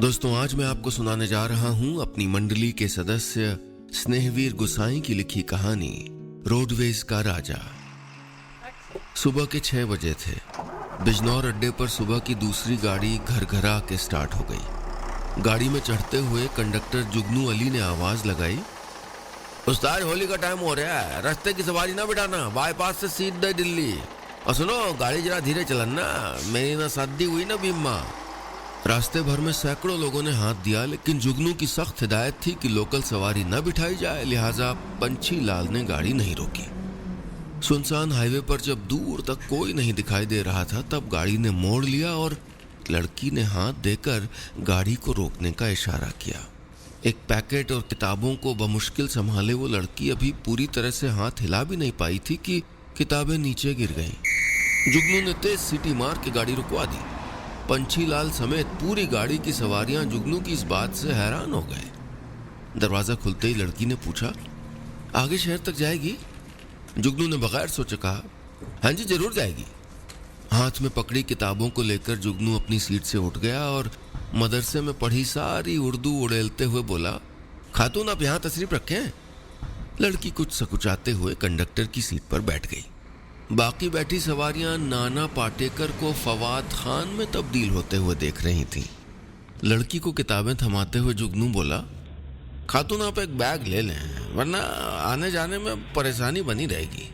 दोस्तों, आज मैं आपको सुनाने जा रहा हूं अपनी मंडली के सदस्य स्नेहवीर गुसाई की लिखी कहानी रोडवेज का राजा। सुबह के 6 बजे थे। बिजनौर अड्डे पर सुबह की दूसरी गाड़ी घर घरा के स्टार्ट हो गई। गाड़ी में चढ़ते हुए कंडक्टर जुगनू अली ने आवाज लगाई, उस्ताद होली का टाइम हो रहा है, रास्ते की सवारी ना बिठाना, बाईपास से सीधे दिल्ली। और सुनो, गाड़ी जरा धीरे चलाना, मेरी ना शादी हुई ना बीमा। रास्ते भर में सैकड़ों लोगों ने हाथ दिया, लेकिन जुगनू की सख्त हिदायत थी कि लोकल सवारी न बिठाई जाए, लिहाजा पंछी लाल ने गाड़ी नहीं रोकी। सुनसान हाईवे पर जब दूर तक कोई नहीं दिखाई दे रहा था, तब गाड़ी ने मोड़ लिया और लड़की ने हाथ देकर गाड़ी को रोकने का इशारा किया। एक पैकेट और किताबों को बमुश्किल संभाले वो लड़की अभी पूरी तरह से हाथ हिला भी नहीं पाई थी कि किताबें नीचे गिर गईं। जुगनू ने तेज सीटी मार के गाड़ी रुकवा दी। पंछी लाल समेत पूरी गाड़ी की सवारियां जुगनू की इस बात से हैरान हो गए। दरवाजा खुलते ही लड़की ने पूछा, आगे शहर तक जाएगी? जुगनू ने बगैर सोचे कहा, हाँ जी जरूर जाएगी। हाथ में पकड़ी किताबों को लेकर जुगनू अपनी सीट से उठ गया और मदरसे में पढ़ी सारी उर्दू उड़ेलते हुए बोला, खातून आप यहाँ तशरीफ रखें। लड़की कुछ सकुचाते हुए कंडक्टर की सीट पर बैठ गई। बाकी बैठी सवारियां नाना पाटेकर को फवाद खान में तब्दील होते हुए देख रही थीं। लड़की को किताबें थमाते हुए जुगनू बोला, खातून आप एक बैग ले लें, वरना आने जाने में परेशानी बनी रहेगी।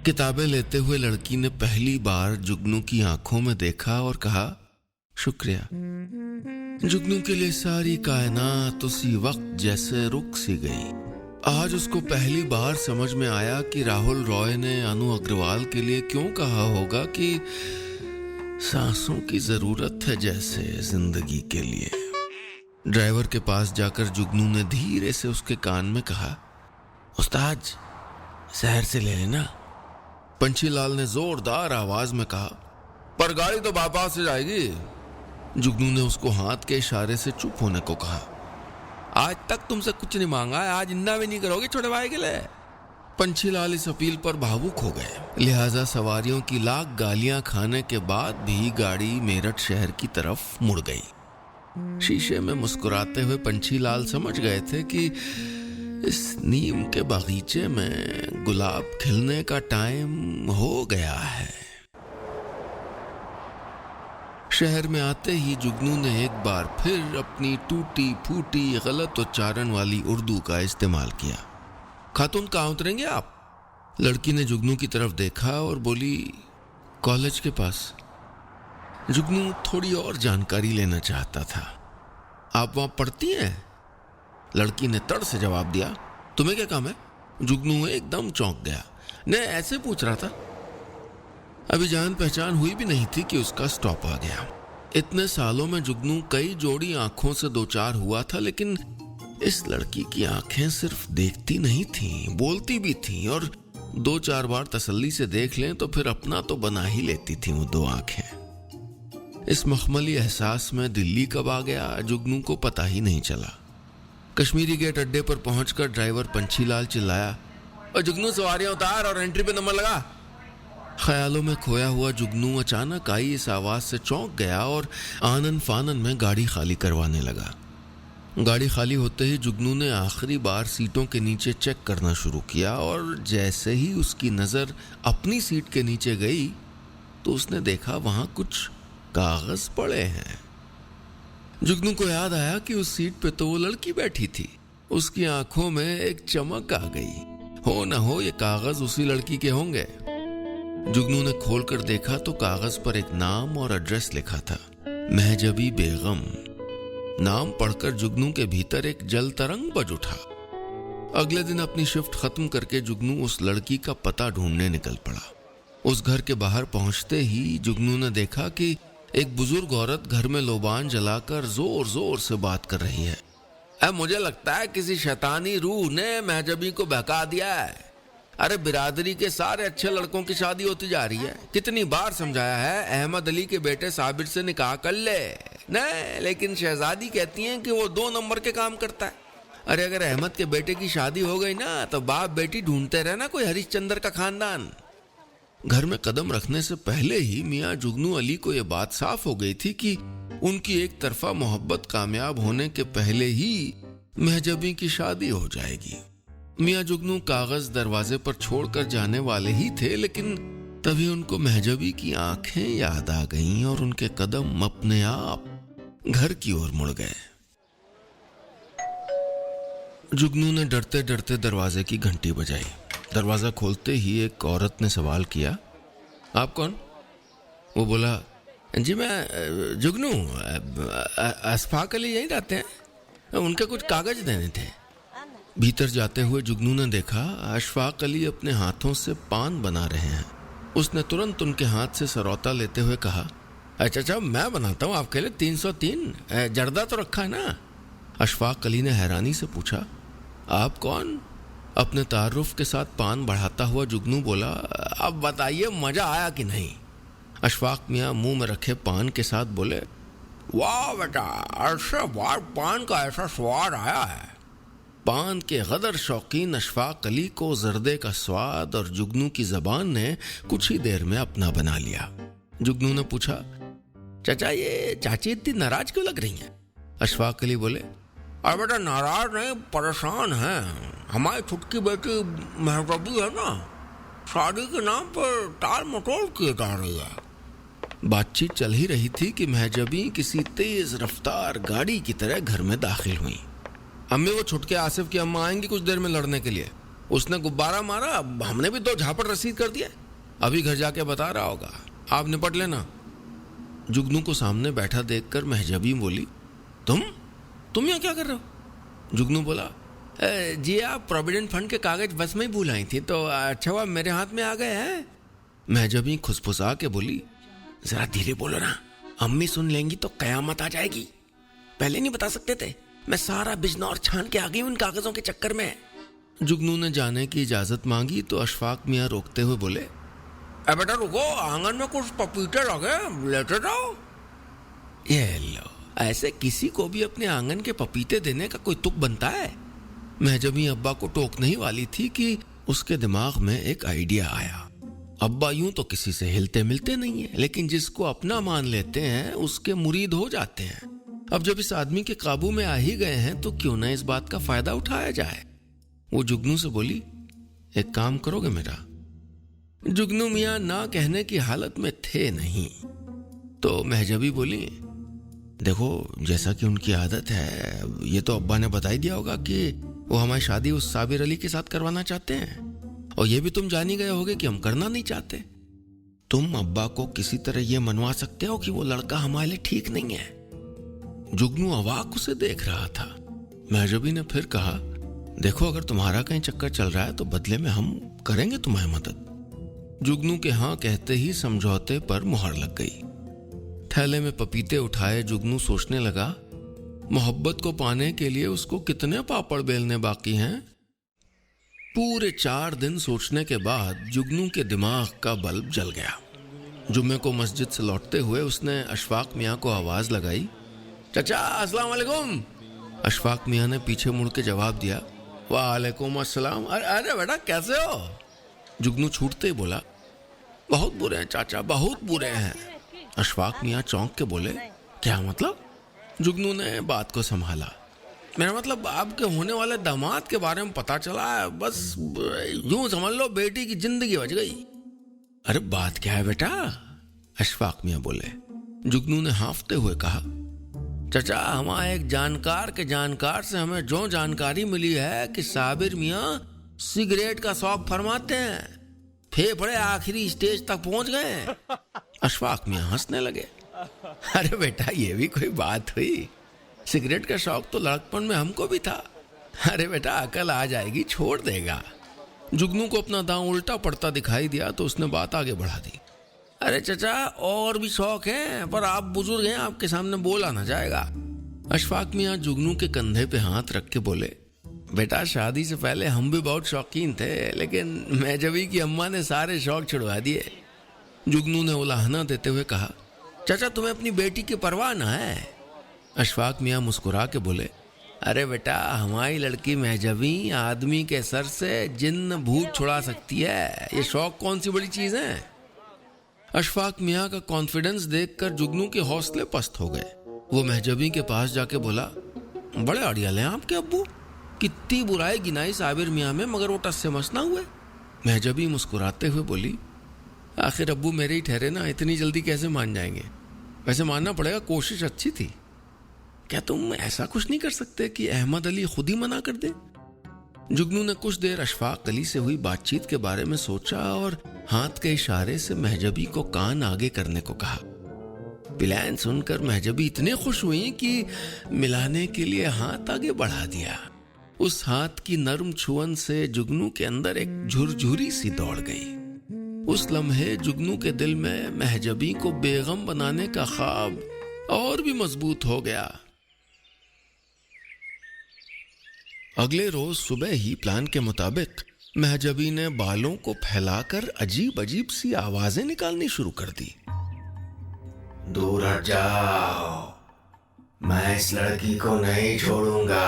किताबें लेते हुए लड़की ने पहली बार जुगनू की आंखों में देखा और कहा, शुक्रिया। जुगनू के लिए सारी कायनात उसी वक्त जैसे रुक सी गई। आज उसको पहली बार समझ में आया कि राहुल रॉय ने अनु अग्रवाल के लिए क्यों कहा होगा कि सांसों की जरूरत है जैसे जिंदगी के लिए। ड्राइवर के पास जाकर जुगनू ने धीरे से उसके कान में कहा, उस्ताद शहर से ले लेना। पंछी लाल ने जोरदार आवाज में कहा, पर गाड़ी तो बाईपास से जाएगी। जुगनू ने उसको हाथ के इशारे से चुप होने को कहा। आज तक तुमसे कुछ नहीं मांगा है, आज इन्ना भी नहीं करोगे छोटे भाई के लिए? पंछी लाल इस अपील पर भावुक हो गए, लिहाजा सवारियों की लाख गालियां खाने के बाद भी गाड़ी मेरठ शहर की तरफ मुड़ गई। शीशे में मुस्कुराते हुए पंछी लाल समझ गए थे कि इस नीम के बागीचे में गुलाब खिलने का टाइम हो गया है। शहर में आते ही जुगनू ने एक बार फिर अपनी टूटी फूटी गलत उच्चारण वाली उर्दू का इस्तेमाल किया। खातून कहाँ उतरेंगे आप? लड़की ने जुगनू की तरफ देखा और बोली, कॉलेज के पास। जुगनू थोड़ी और जानकारी लेना चाहता था। आप वहां पढ़ती हैं? लड़की ने तड़ से जवाब दिया, तुम्हें क्या काम है? जुगनू एकदम चौंक गया। नहीं, ऐसे पूछ रहा था। अभी जान पहचान हुई भी नहीं थी कि उसका स्टॉप आ गया। इतने सालों में जुगनू कई जोड़ी आंखों से दो चार हुआ था, लेकिन इस लड़की की आंखें सिर्फ देखती नहीं थीं, बोलती भी थीं, और 2-4 बार तसल्ली से देख लें तो फिर अपना तो बना ही लेती थी वो दो आंखें। इस मखमली एहसास में दिल्ली कब आ गया जुगनू को पता ही नहीं चला। कश्मीरी गेट अड्डे पर पहुंचकर ड्राइवर पंछी लाल चिल्लाया, और जुगनू सवारियां उतार और एंट्री पे नंबर लगा। ख्यालों में खोया हुआ जुगनू अचानक आई इस आवाज से चौंक गया और आनन फानन में गाड़ी खाली करवाने लगा। गाड़ी खाली होते ही जुगनू ने आखिरी बार सीटों के नीचे चेक करना शुरू किया, और जैसे ही उसकी नजर अपनी सीट के नीचे गई तो उसने देखा वहां कुछ कागज पड़े हैं। जुगनू को याद आया कि उस सीट पे तो वो लड़की बैठी थी। उसकी आंखों में एक चमक आ गई। हो न हो ये कागज उसी लड़की के होंगे। जुगनू ने खोलकर देखा तो कागज पर एक नाम और एड्रेस लिखा था, महजबी बेगम। नाम पढ़कर जुगनू के भीतर एक जल तरंग बज उठा। अगले दिन अपनी शिफ्ट खत्म करके जुगनू उस लड़की का पता ढूंढने निकल पड़ा। उस घर के बाहर पहुंचते ही जुगनू ने देखा कि एक बुजुर्ग औरत घर में लोबान जलाकर जोर जोर से बात कर रही है। अब मुझे लगता है किसी शैतानी रूह ने महजबी को बहका दिया है। अरे बिरादरी के सारे अच्छे लड़कों की शादी होती जा रही है। कितनी बार समझाया है अहमद अली के बेटे साबिर से निकाह कर ले, नहीं, लेकिन शहजादी कहती हैं कि वो 2 नंबर के काम करता है। अरे अगर अहमद के बेटे की शादी हो गई ना तो बाप बेटी ढूंढते रहना कोई हरिश्चंद्र का खानदान। घर में कदम रखने से पहले ही मियाँ जुगनू अली को यह बात साफ हो गई थी कि उनकी एक तरफा मोहब्बत कामयाब होने के पहले ही महजबी की शादी हो जाएगी। मियाँ जुगनू कागज दरवाजे पर छोड़कर जाने वाले ही थे, लेकिन तभी उनको महजबी की आंखें याद आ गईं और उनके कदम अपने आप घर की ओर मुड़ गए। जुगनू ने डरते डरते दरवाजे की घंटी बजाई। दरवाजा खोलते ही एक औरत ने सवाल किया, आप कौन? वो बोला, जी मैं जुगनू, अशफाक अली यहीं रहते हैं, उनके कुछ कागज देने थे। भीतर जाते हुए जुगनू ने देखा अशफाक अली अपने हाथों से पान बना रहे हैं। उसने तुरंत उनके हाथ से सरौता लेते हुए कहा, अच्छा मैं बनाता हूँ आपके लिए 303, जर्दा तो रखा है ना? अशफाक अली ने हैरानी से पूछा, आप कौन? अपने तारुफ के साथ पान बढ़ाता हुआ जुगनू बोला, अब बताइए मजा आया कि नहीं? अशफाक मियाँ मुंह में रखे पान के साथ बोले, वाह बेटा, ऐसे बार पान का ऐसा स्वाद आया है। पान के गदर शौकीन अशफाक अली को जर्दे का स्वाद और जुगनू की जबान ने कुछ ही देर में अपना बना लिया। जुगनू ने पूछा, चाचा ये चाची इतनी नाराज क्यों लग रही हैं? अशफाक अली बोले, अरे बेटा नाराज नहीं, परेशान है। हमारी छुटकी बेटी महजबी है ना, शादी के नाम पर टाल मटोल किए जा रही है। बातचीत चल ही रही थी कि महजबी किसी तेज रफ्तार गाड़ी की तरह घर में दाखिल हुई। अम्मी, वो छुटके आसिफ की अम्मा आएंगी कुछ देर में लड़ने के लिए। उसने गुब्बारा मारा, हमने भी 2 झापड़ रसीद कर दिए। अभी घर जाके बता रहा होगा, आप निपट लेना। जुगनू को सामने बैठा देखकर महजबी बोली, तुम यहाँ क्या कर रहे हो? जुगनू बोला, जी आप प्रोविडेंट फंड के कागज बस में ही भूल आई थी, तो अच्छा हुआ मेरे हाथ में आ गए हैं। महजबी खुसफुसा के बोली, जरा धीरे बोलो ना, अम्मी सुन लेंगी तो कयामत आ जाएगी। पहले नहीं बता सकते थे? मैं सारा बिजनौर छान के आ गई उन कागजों के चक्कर में। जुगनू ने जाने की इजाजत मांगी तो अशफाक मियाँ रोकते हुए बोले, बेटा रुको, आंगन में कुछ पपीते लगे, लेते जाओ। ये लो, ऐसे किसी को भी अपने आंगन के पपीते देने का कोई तुक बनता है? महजबी अब्बा को टोकने ही वाली थी कि उसके दिमाग में एक आइडिया आया। अब्बा यूं तो किसी से हिलते मिलते नहीं है, लेकिन जिसको अपना मान लेते हैं उसके मुरीद हो जाते हैं। अब जब इस आदमी के काबू में आ ही गए हैं तो क्यों ना इस बात का फायदा उठाया जाए। वो जुगनू से बोली, एक काम करोगे मेरा? जुगनू मियाँ ना कहने की हालत में थे नहीं, तो महजबी बोली, देखो जैसा कि उनकी आदत है, ये तो अब्बा ने बता ही दिया होगा कि वो हमारी शादी उस साबिर अली के साथ करवाना चाहते हैं, और ये भी तुम जान ही गए होगे कि हम करना नहीं चाहते। तुम अब्बा को किसी तरह ये मनवा सकते हो कि वो लड़का हमारे लिए ठीक नहीं है। जुगनू अवाक उसे देख रहा था। महजबी ने फिर कहा, देखो अगर तुम्हारा कहीं चक्कर चल रहा है तो बदले में हम करेंगे तुम्हारी मदद। जुगनू के हाँ कहते ही समझौते पर मुहर लग गई। थैले में पपीते उठाए जुगनू सोचने लगा, मोहब्बत को पाने के लिए उसको कितने पापड़ बेलने बाकी हैं। पूरे 4 दिन सोचने के बाद जुगनू के दिमाग का बल्ब जल गया। जुम्मे को मस्जिद से लौटते हुए उसने अशफाक मियाँ को आवाज लगाई, चाचा अस्सलाम वालेकुम। अशफाक मियाँ ने पीछे मुड़ के जवाब दिया, वालेकुम अस्सलाम। अरे बेटा कैसे हो? जुगनू छूटते ही बोला, बहुत बुरे हैं चाचा, बहुत बुरे हैं। अशफाक मियाँ चौंक के बोले, क्या मतलब? जुगनू ने बात को संभाला, मेरा मतलब आपके होने वाले दामाद के बारे में पता चला है, बस यूं समझ लो बेटी की जिंदगी बच गई। अरे बात क्या है बेटा? अशफाक मियाँ बोले। जुगनू ने हांफते हुए कहा, चाचा हमारे एक जानकार के जानकार से हमें जो जानकारी मिली है कि साबिर मियाँ सिगरेट का शौक फरमाते हैं, फेफड़े आखिरी स्टेज तक पहुंच गए। अशफाक मियाँ हंसने लगे, अरे बेटा ये भी कोई बात हुई? सिगरेट का शौक तो लड़कपन में हमको भी था। अरे बेटा अकल आ जाएगी, छोड़ देगा। जुगनू को अपना दांव उल्टा पड़ता दिखाई दिया तो उसने बात आगे बढ़ा दी, अरे चाचा और भी शौक हैं, पर आप बुजुर्ग हैं, आपके सामने बोला ना जाएगा। अशफाक मियाँ जुगनू के कंधे पे हाथ रख के बोले, बेटा शादी से पहले हम भी बहुत शौकीन थे, लेकिन महजबी की अम्मा ने सारे शौक छुड़वा दिए। जुगनू ने उलाहना देते हुए कहा, चाचा तुम्हें अपनी बेटी की परवाह ना है? अशफाक मियाँ मुस्कुरा के बोले, अरे बेटा हमारी लड़की महजबी आदमी के सर से जिन्न भूत छुड़ा सकती है, ये शौक कौन सी बड़ी चीज है। अशफाक मियाँ का कॉन्फिडेंस देखकर जुगनू के हौसले पस्त हो गए। वो महजबी के पास जाके बोला, बड़े अड़ियल हैं आपके अब्बू, कितनी बुराई गिनाई साबिर मियाँ में, मगर वो टस से मस ना हुए। महजबी मुस्कुराते हुए बोली, आखिर अब्बू मेरे ही ठहरे ना, इतनी जल्दी कैसे मान जाएंगे? वैसे मानना पड़ेगा, कोशिश अच्छी थी। क्या तुम ऐसा कुछ नहीं कर सकते कि अहमद अली खुद ही मना कर दे? जुगनू ने कुछ देर अशफाक अली से हुई बातचीत के बारे में सोचा और हाथ के इशारे से महजबी को कान आगे करने को कहा। प्लान सुनकर महजबी इतने खुश हुई कि मिलाने के लिए हाथ आगे बढ़ा दिया। उस हाथ की नर्म छुअन से जुगनू के अंदर एक झुरझुरी सी दौड़ गई। उस लम्हे जुगनू के दिल में महजबी को बेगम बनाने का ख्वाब और भी मजबूत हो गया। अगले रोज सुबह ही प्लान के मुताबिक महजबी ने बालों को फैलाकर अजीब अजीब सी आवाजें निकालनी शुरू कर दी। दूर हट जाओ, मैं इस लड़की को नहीं छोड़ूंगा,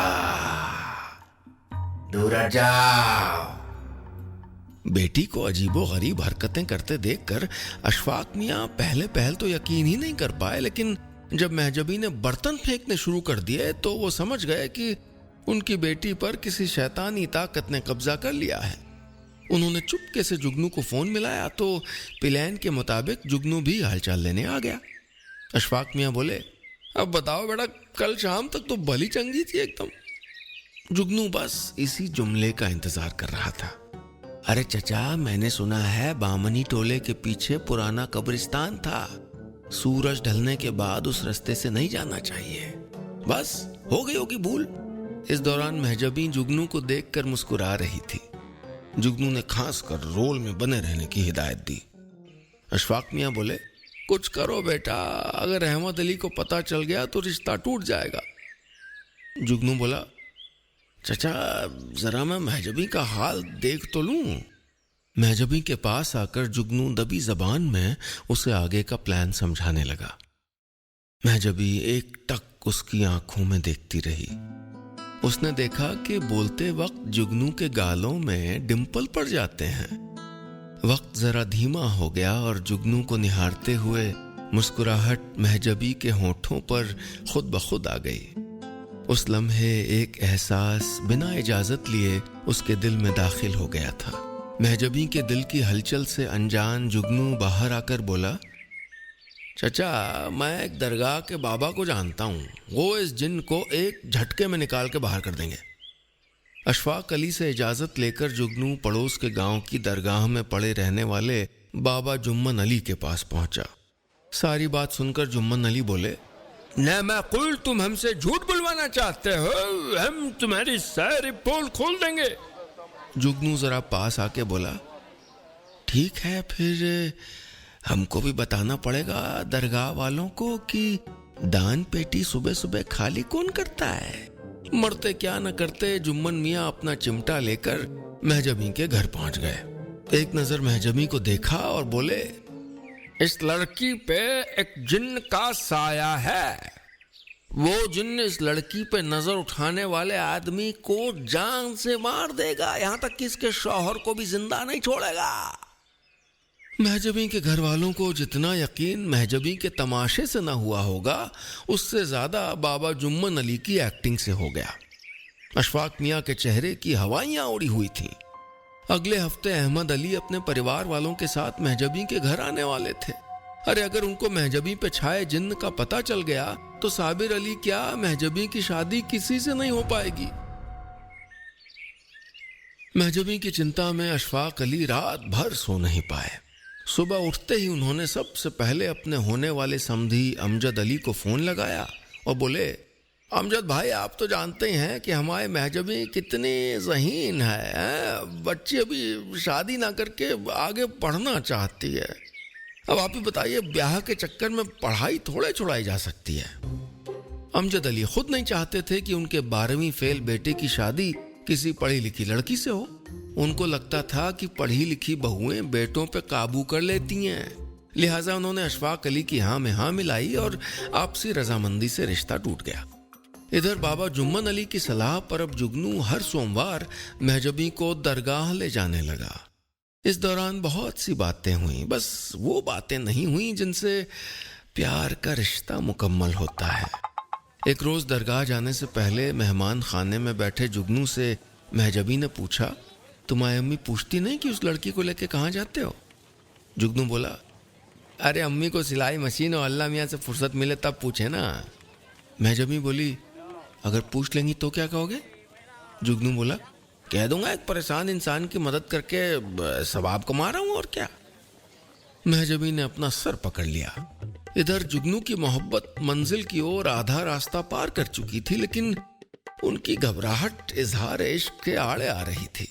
दूर हट जाओ। बेटी को अजीबो गरीब हरकतें करते देखकर अशफाक मियाँ पहले पहल तो यकीन ही नहीं कर पाए, लेकिन जब महजबी ने बर्तन फेंकने शुरू कर दिए तो वो समझ गए कि उनकी बेटी पर किसी शैतानी ताकत ने कब्जा कर लिया है। उन्होंने चुपके से जुगनू को फोन मिलाया तो प्लान के मुताबिक जुगनू भी हालचाल लेने आ गया। अशफाक मियाँ बोले, अब बताओ बेटा, कल शाम तक तो भली चंगी थी एकदम। जुगनू बस इसी जुमले का इंतजार कर रहा था। अरे चचा, मैंने सुना है बामनी टोले के पीछे पुराना कब्रिस्तान था, सूरज ढलने के बाद उस रास्ते से नहीं जाना चाहिए, बस हो गई होगी भूल। इस दौरान महजबी जुगनू को देखकर मुस्कुरा रही थी। जुगनू ने खास कर रोल में बने रहने की हिदायत दी। अशफाक मियाँ बोले, कुछ करो बेटा, अगर अहमद अली को पता चल गया तो रिश्ता टूट जाएगा। जुगनू बोला, चचा जरा मैं महजबी का हाल देख तो लूं। महजबी के पास आकर जुगनू दबी जबान में उसे आगे का प्लान समझाने लगा। महजबी एक टक उसकी आंखों में देखती रही। उसने देखा कि बोलते वक्त जुगनू के गालों में डिंपल पड़ जाते हैं। वक्त जरा धीमा हो गया और जुगनू को निहारते हुए मुस्कुराहट महजबी के होठों पर खुद ब खुद आ गई। उस लम्हे एक एहसास बिना इजाजत लिए उसके दिल में दाखिल हो गया था। महजबी के दिल की हलचल से अनजान जुगनू बाहर आकर बोला, चचा मैं एक दरगाह के बाबा को जानता हूँ, वो इस जिन को एक झटके में निकाल के बाहर कर देंगे। अशफाक अली से इजाजत लेकर जुगनू पड़ोस के गांव की दरगाह में पड़े रहने वाले बाबा जुम्मन अली के पास पहुंचा। सारी बात सुनकर जुम्मन अली बोले, न माकूल, तुम हमसे झूठ बुलवाना चाहते हो, हम तुम्हारी सारी पोल खोल देंगे। जुगनू जरा पास आके बोला, ठीक है, फिर हमको भी बताना पड़ेगा दरगाह वालों को कि दान पेटी सुबह सुबह खाली कौन करता है। मरते क्या न करते जुम्मन मियाँ अपना चिमटा लेकर महजबी के घर पहुंच गए। एक नजर महजबी को देखा और बोले, इस लड़की पे एक जिन्न का साया है, वो जिन्न इस लड़की पे नजर उठाने वाले आदमी को जान से मार देगा, यहां तक कि इसके शौहर को भी जिंदा नहीं छोड़ेगा। महजबी के घर वालों को जितना यकीन महजबी के तमाशे से ना हुआ होगा, उससे ज्यादा बाबा जुम्मन अली की एक्टिंग से हो गया। अशफाक मियाँ के चेहरे की हवाइयां उड़ी हुई थीं। अगले हफ्ते अहमद अली अपने परिवार वालों के साथ महजबी के घर आने वाले थे। अरे अगर उनको महजबी पे छाए जिन्न का पता चल गया तो साबिर अली क्या, महजबी की शादी किसी से नहीं हो पाएगी। महजबी की चिंता में अशफाक अली रात भर सो नहीं पाए। सुबह उठते ही उन्होंने सबसे पहले अपने होने वाले समधी अमजद अली को फोन लगाया और बोले, अमजद भाई, आप तो जानते ही हैं कि हमारे महजबी कितनी ज़हीन है, बच्ची अभी शादी ना करके आगे पढ़ना चाहती है। अब आप ही बताइए, ब्याह के चक्कर में पढ़ाई थोड़े छुड़ाई जा सकती है। अमजद अली खुद नहीं चाहते थे कि उनके 12वीं फेल बेटे की शादी किसी पढ़ी लिखी लड़की से हो। उनको लगता था कि पढ़ी लिखी बहुएं बेटों पे काबू कर लेती हैं। लिहाजा उन्होंने अशफाक अली की हाँ में हाँ मिलाई और आपसी रजामंदी से रिश्ता टूट गया। इधर बाबा जुम्मन अली की सलाह पर अब जुगनू हर सोमवार महजबी को दरगाह ले जाने लगा। इस दौरान बहुत सी बातें हुई, बस वो बातें नहीं हुई जिनसे प्यार का रिश्ता मुकम्मल होता है। एक रोज दरगाह जाने से पहले मेहमान खाने में बैठे जुगनू से महजबी ने पूछा, तुम्हारी अम्मी पूछती नहीं कि उस लड़की को लेके कहाँ जाते हो? जुगनू बोला, अरे अम्मी को सिलाई मशीन और अल्लाह मियाँ से फुर्सत मिले तब पूछे ना। महजबी बोली, अगर पूछ लेंगी तो क्या कहोगे? जुगनू बोला, कह दूंगा एक परेशान इंसान की मदद करके सवाब कमा रहा हूं और क्या। महजबी ने अपना सर पकड़ लिया। इधर जुगनू की मोहब्बत मंजिल की ओर आधा रास्ता पार कर चुकी थी, लेकिन उनकी घबराहट इजहार इश्क के आड़े आ रही थी।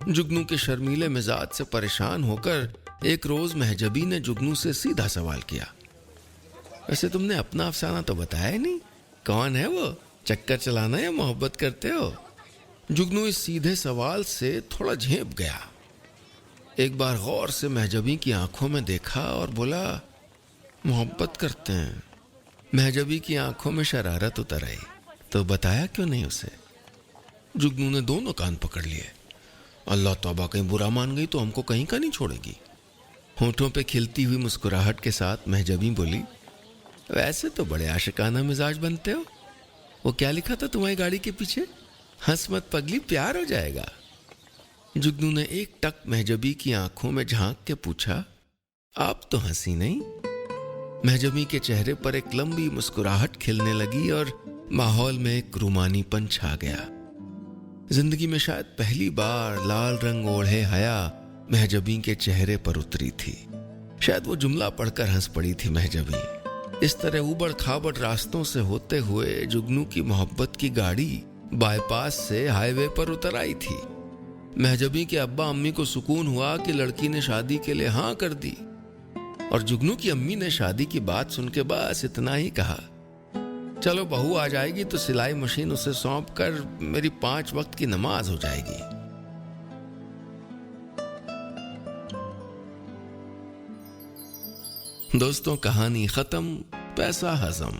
जुगनू के शर्मीले मिजाज से परेशान होकर एक रोज महजबी ने जुगनू से सीधा सवाल किया, वैसे तुमने अपना अफसाना तो बताया ही नहीं, कौन है वो? चक्कर चलाना या मोहब्बत करते हो? जुगनू इस सीधे सवाल से थोड़ा झेप गया। एक बार गौर से महजबी की आंखों में देखा और बोला, मोहब्बत करते हैं। महजबी की आंखों में शरारत उतर आई, तो बताया क्यों नहीं उसे? जुगनू ने दोनों कान पकड़ लिए। अल्लाह तौबा, कहीं बुरा मान गई तो हमको कहीं का नहीं छोड़ेगी। होठों पे खिलती हुई मुस्कुराहट के साथ महजबी बोली, वैसे तो बड़े आशिकाना मिजाज बनते हो। वो क्या लिखा था तुम्हारी गाड़ी के पीछे? हंस मत पगली, प्यार हो जाएगा। जुगनू ने एक टक महजबी की आंखों में झांक के पूछा, आप तो हंसी नहीं? महजबी के चेहरे पर एक लंबी मुस्कुराहट खिलने लगी और माहौल में एक रूमानीपन छा गया। जिंदगी में शायद पहली बार लाल रंग ओढ़े हया महजबी के चेहरे पर उतरी थी। शायद वो जुमला पढ़कर हंस पड़ी थी महजबी। इस तरह उबड़ खाबड़ रास्तों से होते हुए जुगनू की मोहब्बत की गाड़ी बाईपास से हाईवे पर उतर आई थी। महजबी के अब्बा अम्मी को सुकून हुआ कि लड़की ने शादी के लिए हाँ कर दी, और जुगनू की अम्मी ने शादी की बात सुन के बस इतना ही कहा, चलो बहू आ जाएगी तो सिलाई मशीन उसे सौंप कर मेरी 5 वक्त की नमाज हो जाएगी। दोस्तों, कहानी खत्म, पैसा हजम।